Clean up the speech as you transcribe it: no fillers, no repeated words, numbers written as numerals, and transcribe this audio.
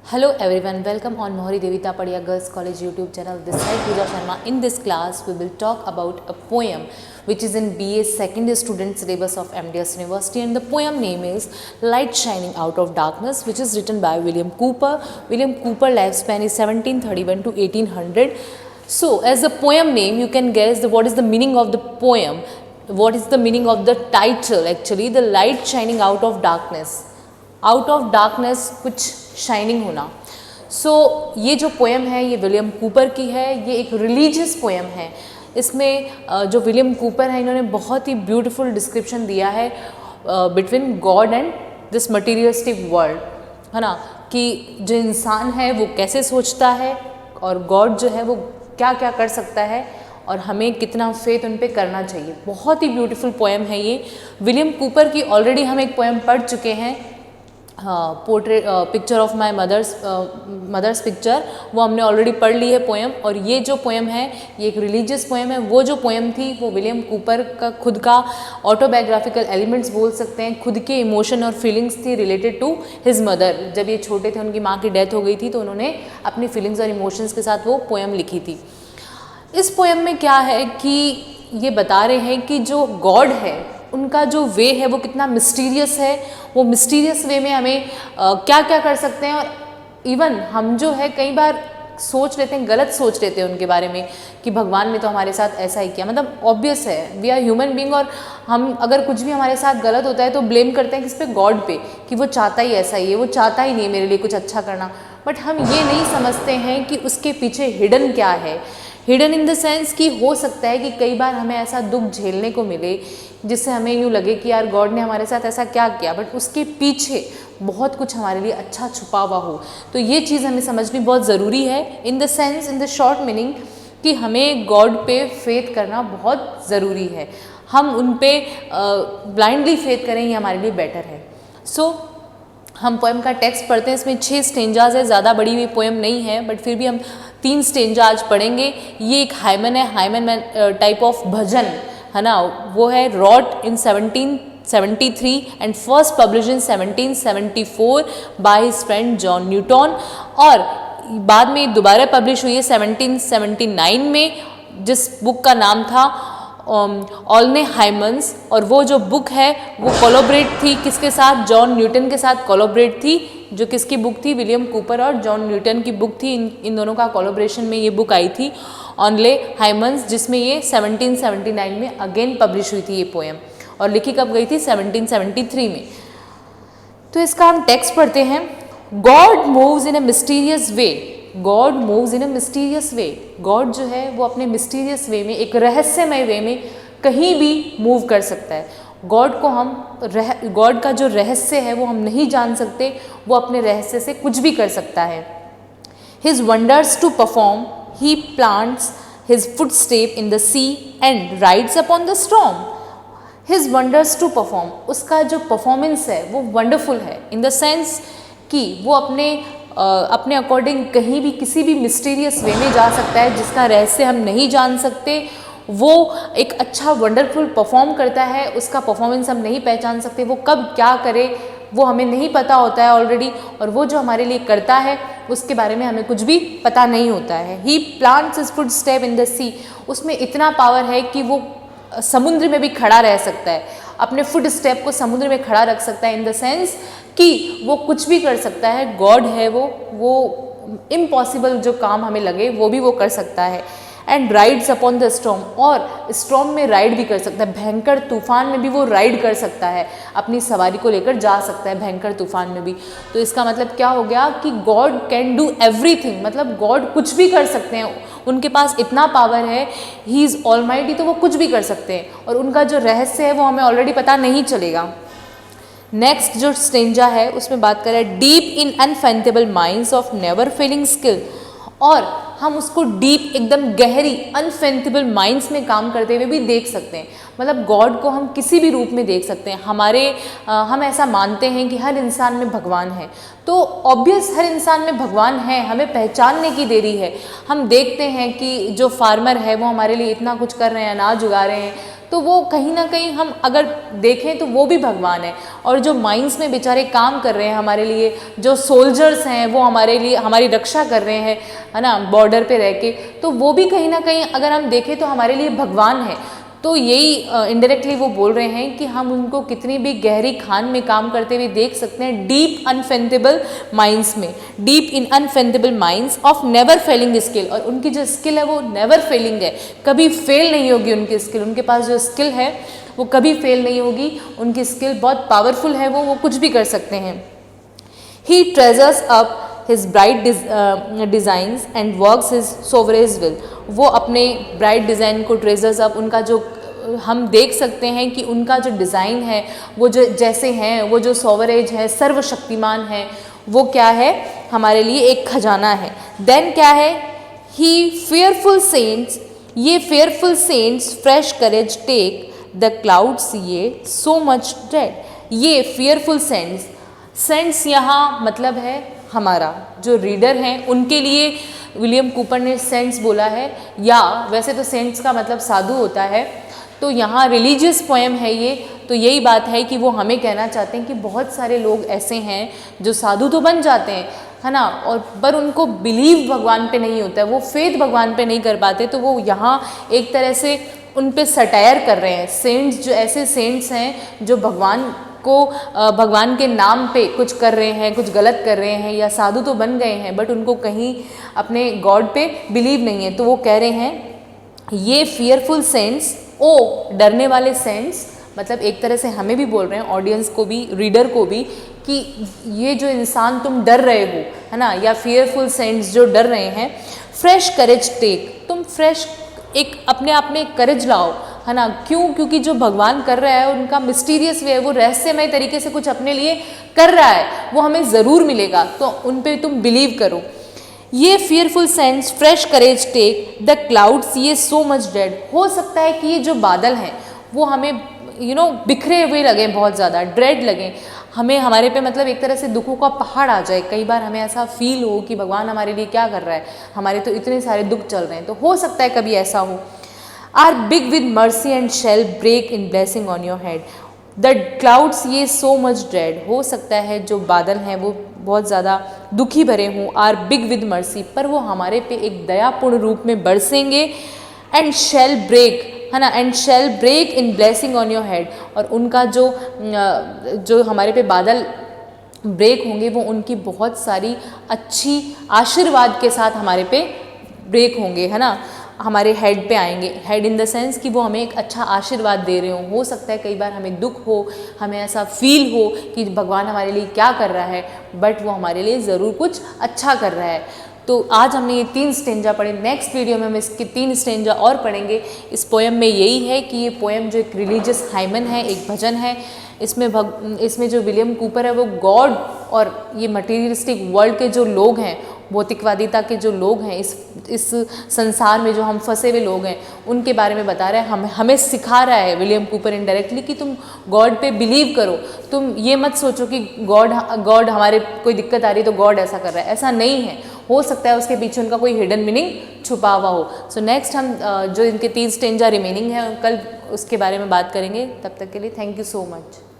Hello everyone, welcome on Mohari Devita Padia Girls College YouTube channel. This side Pooja Sharma. In this class, we will talk about a poem which is in BA second year student syllabus of MDS University, and the poem name is Light Shining Out of Darkness, which is written by William Cooper. William Cooper lifespan is 1731 to 1800. So as the poem name, you can guess what is the meaning of the poem. What is the meaning of the title actually? The light shining out of darkness. Out of darkness कुछ shining होना. सो ये जो poem है ये William Cooper की है. ये एक रिलीजियस पोएम है. इसमें जो विलियम कूपर है इन्होंने बहुत ही ब्यूटीफुल डिस्क्रिप्शन दिया है between God and this materialistic world, है ना, कि जो इंसान है वो कैसे सोचता है और गॉड जो है वो क्या क्या कर सकता है और हमें कितना फेथ उन पे करना चाहिए. बहुत ही ब्यूटीफुल पोएम है ये. विलियम कूपर की ऑलरेडी हम एक पोएम पढ़ चुके हैं, portrait picture of my mother's picture, वो हमने ऑलरेडी पढ़ ली है पोएम. और ये जो पोएम है ये एक रिलीजियस पोएम है. वो जो पोएम थी वो विलियम कूपर का खुद का ऑटोबायोग्राफिकल एलिमेंट्स बोल सकते हैं, खुद के इमोशन और फीलिंग्स थी रिलेटेड टू हिज मदर. जब ये छोटे थे उनकी माँ की डेथ हो गई थी तो उन्होंने अपनी फीलिंग्स और इमोशंस के साथ वो पोएम लिखी थी. इस पोएम में क्या है कि ये बता रहे हैं कि जो गॉड है उनका जो वे है वो कितना मिस्टीरियस है. वो मिस्टीरियस वे में हमें क्या क्या कर सकते हैं. और इवन हम जो है कई बार सोच लेते हैं, गलत सोच लेते हैं उनके बारे में कि भगवान ने तो हमारे साथ ऐसा ही किया. मतलब ऑब्वियस है, वी आर ह्यूमन बीइंग, और हम अगर कुछ भी हमारे साथ गलत होता है तो ब्लेम करते हैं किस पे, गॉड पे, कि वो चाहता ही ऐसा ही है, वो चाहता ही नहीं है मेरे लिए कुछ अच्छा करना. बट हम ये नहीं समझते हैं कि उसके पीछे हिडन क्या है. हिडन इन द सेंस कि हो सकता है कि कई बार हमें ऐसा दुख झेलने को मिले जिससे हमें यूँ लगे कि यार गॉड ने हमारे साथ ऐसा क्या किया, बट उसके पीछे बहुत कुछ हमारे लिए अच्छा छुपा हुआ हो. तो ये चीज़ हमें समझनी बहुत ज़रूरी है. In the sense, in the short meaning कि हमें गॉड पे फेथ करना बहुत ज़रूरी है. हम उन पे ब्लाइंडली फेथ करें ये हमारे लिए बेटर है. सो हम पोएम का टेक्स्ट पढ़ते हैं. इसमें 6 स्टेंजाज है, ज़्यादा बड़ी हुई पोएम नहीं है, बट फिर भी हम 3 स्टेंजा आज पढ़ेंगे. ये एक हाइमन है, हाइमन में टाइप ऑफ भजन है ना. वो है wrote in 1773 and first publish in 1774 by his friend John Newton, और बाद में दोबारा पब्लिश हुई है 1779 में, जिस बुक का नाम था ऑलने हाइमन्स. और वो जो बुक है वो कोलैबोरेट थी किसके साथ, जॉन न्यूटन के साथ कोलैबोरेट थी. जो किसकी बुक थी, विलियम कूपर और जॉन न्यूटन की बुक थी. इन दोनों का कोलैबोरेशन में ये बुक आई थी ऑनले हाइमन्स, जिसमें ये 1779 में अगेन पब्लिश हुई थी ये पोएम. और लिखी कब गई थी, 1773 में. तो इसका हम टेक्स्ट पढ़ते हैं. God moves in a mysterious way. God moves in a mysterious way. God जो है वो अपने मिस्टीरियस वे में, एक रहस्यमय वे में कहीं भी मूव कर सकता है. गॉड को हम गॉड का जो रहस्य है वो हम नहीं जान सकते. वो अपने रहस्य से कुछ भी कर सकता है. His wonders to perform, he plants his footstep in the sea and rides upon the storm. His wonders to perform, उसका जो परफॉर्मेंस है वो वंडरफुल है इन द सेंस कि वो अपने अकॉर्डिंग कहीं भी किसी भी मिस्टीरियस वे में जा सकता है जिसका रहस्य हम नहीं जान सकते. वो एक अच्छा वंडरफुल परफॉर्म करता है, उसका परफॉर्मेंस हम नहीं पहचान सकते. वो कब क्या करे वो हमें नहीं पता होता है ऑलरेडी, और वो जो हमारे लिए करता है उसके बारे में हमें कुछ भी पता नहीं होता है. He plants his footstep in the sea. उसमें इतना पावर है कि वो समुद्र में भी खड़ा रह सकता है, अपने फुट स्टेप को समुद्र में खड़ा रख सकता है. इन द सेंस कि वो कुछ भी कर सकता है. गॉड है वो इम्पॉसिबल जो काम हमें लगे वो भी वो कर सकता है. And rides upon the storm, और स्टॉर्म में राइड भी कर सकता है. भयंकर तूफान में भी वो राइड कर सकता है, अपनी सवारी को लेकर जा सकता है भयंकर तूफान में भी. तो इसका मतलब क्या हो गया कि गॉड कैन डू एवरीथिंग. मतलब गॉड कुछ भी कर सकते हैं, उनके पास इतना पावर है. ही इज़ ऑलमाइटी, तो वो कुछ भी कर सकते हैं. और उनका जो रहस्य है वो हमें ऑलरेडी पता नहीं चलेगा. नेक्स्ट जो स्टेंजा है उसमें बात करें deep in unfathomable minds of never failing skill. और हम उसको डीप, एकदम गहरी, अनफेंथेबल माइंड्स में काम करते हुए भी देख सकते हैं। मतलब गॉड को हम किसी भी रूप में देख सकते हैं। हम ऐसा मानते हैं कि हर इंसान में भगवान है, तो ऑब्वियस हर इंसान में भगवान है, हमें पहचानने की देरी है। हम देखते हैं कि जो फार्मर है वो हमारे लिए इतना कुछ कर रहे हैं, अनाज उगा रहे हैं, तो वो कहीं ना कहीं हम अगर देखें तो वो भी भगवान है। और जो माइंस में बेचारे काम कर रहे हैं हमारे लिए, जो सोल्जर्स हैं वो हमारे लिए हमारी रक्षा कर रहे हैं, है ना, बॉर्डर पे रह के, तो वो भी कहीं ना कहीं अगर हम देखें तो हमारे लिए भगवान है। तो यही इनडायरेक्टली वो बोल रहे हैं कि हम उनको कितनी भी गहरी खान में काम करते हुए देख सकते हैं, डीप अनफेंथेबल माइंड्स में, deep in unfathomable minds of never failing skill. और उनकी जो स्किल है वो नेवर फेलिंग है, कभी फेल नहीं होगी उनकी स्किल। उनके पास जो स्किल है वो कभी फेल नहीं होगी, उनकी स्किल बहुत पावरफुल है, वो कुछ भी कर सकते हैं। He treasures up his bright designs and works his sovereign will। वो अपने ब्राइट डिज़ाइन को ट्रेजर्स अप, उनका जो हम देख सकते हैं कि उनका जो डिज़ाइन है वो जो जैसे हैं, वो जो सोवरेज है, सर्वशक्तिमान है, वो क्या है, हमारे लिए एक खजाना है। देन क्या है, he fearful saints, ye fearful saints fresh courage take the clouds ye so much dread. ये फेयरफुल सेंट्स, सेंट्स यहाँ मतलब है हमारा जो रीडर हैं उनके लिए विलियम कूपर ने सेंट्स बोला है, या वैसे तो सेंट्स का मतलब साधु होता है, तो यहाँ रिलीजियस पोएम है ये। तो यही बात है कि वो हमें कहना चाहते हैं कि बहुत सारे लोग ऐसे हैं जो साधु तो बन जाते हैं, है ना, और पर उनको बिलीव भगवान पे नहीं होता है, वो फेथ भगवान पे नहीं कर पाते। तो वो यहाँ एक तरह से उन पे सटायर कर रहे हैं। सेंट्स जो ऐसे सेंट्स हैं जो भगवान के नाम पे कुछ कर रहे हैं, कुछ गलत कर रहे हैं, या साधु तो बन गए हैं बट उनको कहीं अपने गॉड पे बिलीव नहीं है। तो वो कह रहे हैं ये फियरफुल सेंट्स, ओ डरने वाले सेंट्स, मतलब एक तरह से हमें भी बोल रहे हैं, ऑडियंस को भी, रीडर को भी, कि ये जो इंसान तुम डर रहे हो, है ना, या फियरफुल सेंट्स जो डर रहे हैं, फ्रेश करेज टेक, तुम फ्रेश एक अपने आप में करेज लाओ, है ना। क्यों? क्योंकि जो भगवान कर रहा है उनका मिस्टीरियस वे है, वो रहस्यमय तरीके से कुछ अपने लिए कर रहा है, वो हमें ज़रूर मिलेगा, तो उन पे तुम बिलीव करो। Ye fearful sense fresh courage take the clouds ye so much dead. हो सकता है कि ये जो बादल हैं वो हमें बिखरे हुए लगे, बहुत ज़्यादा ड्रेड लगे हमें, हमारे पे मतलब एक तरह से दुखों का पहाड़ आ जाए। कई बार हमें ऐसा फील हो कि भगवान हमारे लिए क्या कर रहा है, हमारे तो इतने सारे दुख चल रहे हैं, तो हो सकता है कभी ऐसा हो। Are big with mercy and shall break in blessing on your head the clouds ye so much dread. हो सकता है जो बादल हैं वो बहुत ज़्यादा दुखी भरे हों, आर बिग विद मर्सी, पर वो हमारे पे एक दयापूर्ण रूप में बरसेंगे, एंड शेल ब्रेक, है ना, and shall break in blessing on your head, और उनका जो हमारे पे बादल ब्रेक होंगे वो उनकी बहुत सारी अच्छी आशीर्वाद के साथ हमारे पे ब्रेक होंगे, है ना, हमारे हेड पे आएंगे। हेड इन द सेंस कि वो हमें एक अच्छा आशीर्वाद दे रहे हों। हो सकता है कई बार हमें दुख हो, हमें ऐसा फील हो कि भगवान हमारे लिए क्या कर रहा है, बट वो हमारे लिए ज़रूर कुछ अच्छा कर रहा है। तो आज हमने ये 3 स्टेंजा पढ़े, नेक्स्ट वीडियो में हम इसके 3 स्टेंजा और पढ़ेंगे। इस पोएम में यही है कि ये पोएम जो एक रिलीजियस हाइमन है, एक भजन है, इसमें जो विलियम कूपर है वो गॉड और ये मटीरियलिस्टिक वर्ल्ड के जो लोग हैं, भौतिकवादिता के जो लोग हैं, इस संसार में जो हम फंसे हुए लोग हैं, उनके बारे में बता रहा है, हमें सिखा रहा है विलियम कूपर इनडायरेक्टली कि तुम गॉड पे बिलीव करो। तुम ये मत सोचो कि गॉड हमारे कोई दिक्कत आ रही तो गॉड ऐसा कर रहा है, ऐसा नहीं है। हो सकता है उसके पीछे उनका कोई हिडन मीनिंग छुपा हुआ हो। सो नेक्स्ट हम जो इनके 3 स्टेंजा रिमेनिंग है कल उसके बारे में बात करेंगे। तब तक के लिए थैंक यू सो मच।